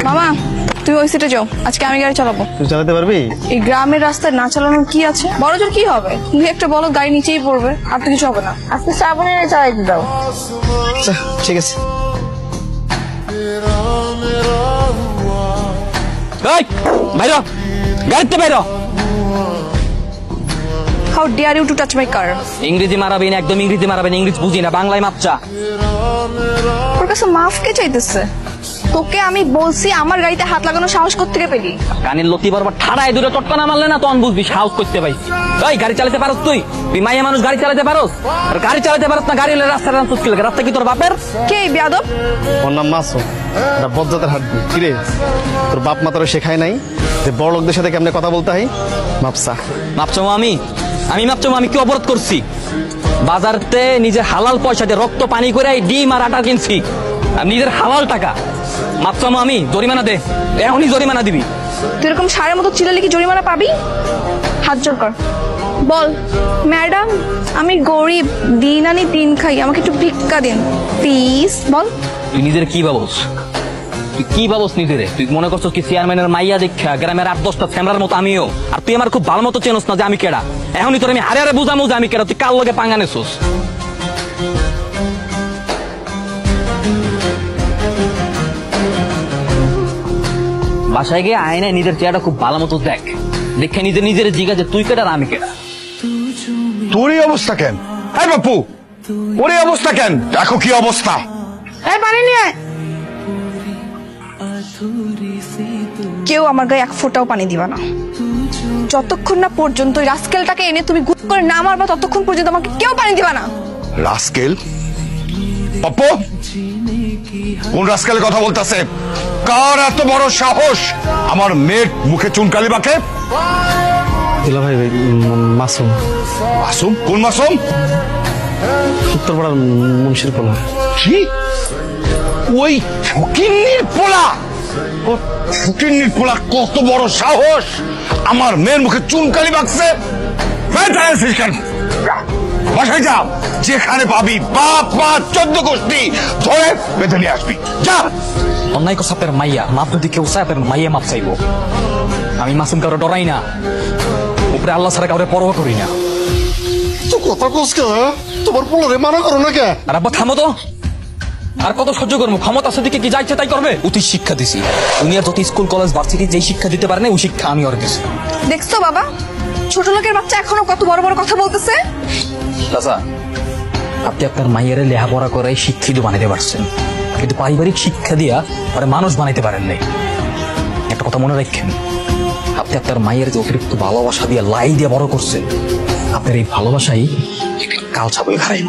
মামা তুমি ওই সিটে যাও, আজকে আমি গাড়ি চালাবো। তুই চালাতে পারবি? এই গ্রামের রাস্তায় না চালানোর কি আছে? বড়জোর কি হবে, তুমি একটা বলো গাড়ি নিচেই পড়বে, আর তো কিছু হবে না। আজকে শ্রাবণে চালাইতে দাও। ঠিক আছে। বাইরো গাড়িতে বাইরো। How dare you to touch my car? ইংরেজি মারাবেন, একদম ইংরেজি মারাবেন, ইংরেজি বুঝি না, বাংলায় মাপচা। ওর কাছে মাফ কে চাইতেছে? তোকে আমি বলছি আমার গাড়িতে হাত লাগানোর সাহস কোত্থেকে পেলি? কানের লতি বরাবর ঠাড়ায় দূরে চটকানা মারলে না তখন বুঝবি সাহস করতে পাই। ওই গাড়ি চালাতে পারোস? তুই মাইয়া মানুষ গাড়ি চালাতে পারোস? আর গাড়ি চালাতে পারোস না, গাড়ি রাস্তা কি লাগে? রাস্তা কি তোর বাপের? কে বেয়াদব? ওর নাম মাসুম, এটা বজ্জাতের হাড্ডি। কিরে তোর বাপ মা তোরা শেখায় নাই যে বড় লোকদের সাথে কেমনে কথা বলতে হয়? মাপসা মাপচো আমি মাপচো আমি কি অপরাধ করছি? বাজারতে নিজের হালাল পয়সা দিয়ে রক্ত পানি করে ডিম আর আটা কিনছি, আর নিজের হালাল টাকা। মাপচো আমি, জরিমানা দে, এখনই জরিমানা দিবি। তুই এরকম সারের মতো চিল্লালে কি জরিমানা পাবি? হাত জোর কর, বল ম্যাডাম আমি গরিব, দিন আনি দিন খাই, আমাকে একটু ভিক্ষা দিন প্লিজ। বল তুই নিজের কি ভাবস? তুই কি ভাবস নিজেরে? তুই মনে করছিস কি চেয়ারম্যানের মাইয়া দেখা গ্রামের 8-10টা ফ্যামরার মতো আমিও? আর তুই আমার খুব ভালো মতো চেনস না যে আমি কেডা। এখনই তোর আমি হারে হারে বুঝামু যে আমি কেডা। তুই কার লগে পাঙ্গা নেছস? বাসায় গিয়ে আয়নায় নিজের চেহারা খুব ভালো মতো দেখ, দেখে নিজের জিজ্ঞা যে তুই কেডা আর আমি কেডা। তোর এই অবস্থা কেন? হ্যাঁ বাপু, ওর এই অবস্থা কেন? দেখো কি অবস্থা। পানি নিয়ে আয়। কেউ আমার গায়ে এক ফোঁটাও পানি দিবা না, যতক্ষণ না পর্যন্ত ওই রাস্কেলটাকে এনে তুমি গুড করে না মারবা, ততক্ষণ পর্যন্ত আমাকে কেউ পানি দিবা না। রাস্কেল? পাপ্পু, কোন রাস্কেলের কথা বলতেছে? কার এত বড় সাহস আমার মেয়ের মুখে চুনকালি বাঁকে? দুলা ভাই মাসুম। মাসুম? কোন মাসুম? উত্তরপাড়ার মুন্সির পোলা। কি? ওই ফকিন্নির পোলা? ও ফকিন্নির পোলা কত বড় সাহস আমার মেয়ের মুখে চুনকালি বাঁকছে? বাসায় যা, যেখানে পাবি বাপ মা 14 গোষ্ঠী ধরে বেঁধে নিয়ে আসবি। যা। অন্যায় সাপের মাইয়া মাপ যদি কেউ চায় মাইয়া মাপ চাইবো। আমি মাসুম কারো ডরাই না, উপরে আল্লাহ ছাড়া কাউরে পরোয়া করি না। তুই কথা কস কে? তোমার পোলারে মানা করো না কে? আর আব্বা থামো তো, আর কত সহ্য করবো? ক্ষমতা আছে দিকে কি যাইছে তাই করবে। অতি শিক্ষা দিছি দুনিয়ার যত স্কুল কলেজ ভার্সিটি যেই শিক্ষা দিতে পারে না ওই শিক্ষা আমি ওর দিছি। দেখছো বাবা, ছোট লোকের বাচ্চা এখনো কত বড় বড় কথা বলতেছে। চাচা, আপনি আপনার মাইয়ারে লেখাপড়া করে শিক্ষিত বানাইতে পারছেন, কিন্তু পারিবারিক শিক্ষা দিয়া পরে মানুষ বানাইতে পারেন নাই। একটা কথা মনে রাখেন, আপনি আপনার মায়ের যে অতিরিক্ত ভালোবাসা দিয়ে লাই দিয়ে বড় করছেন, আপনার এই ভালোবাসাই কাল ছাপে হারাইব।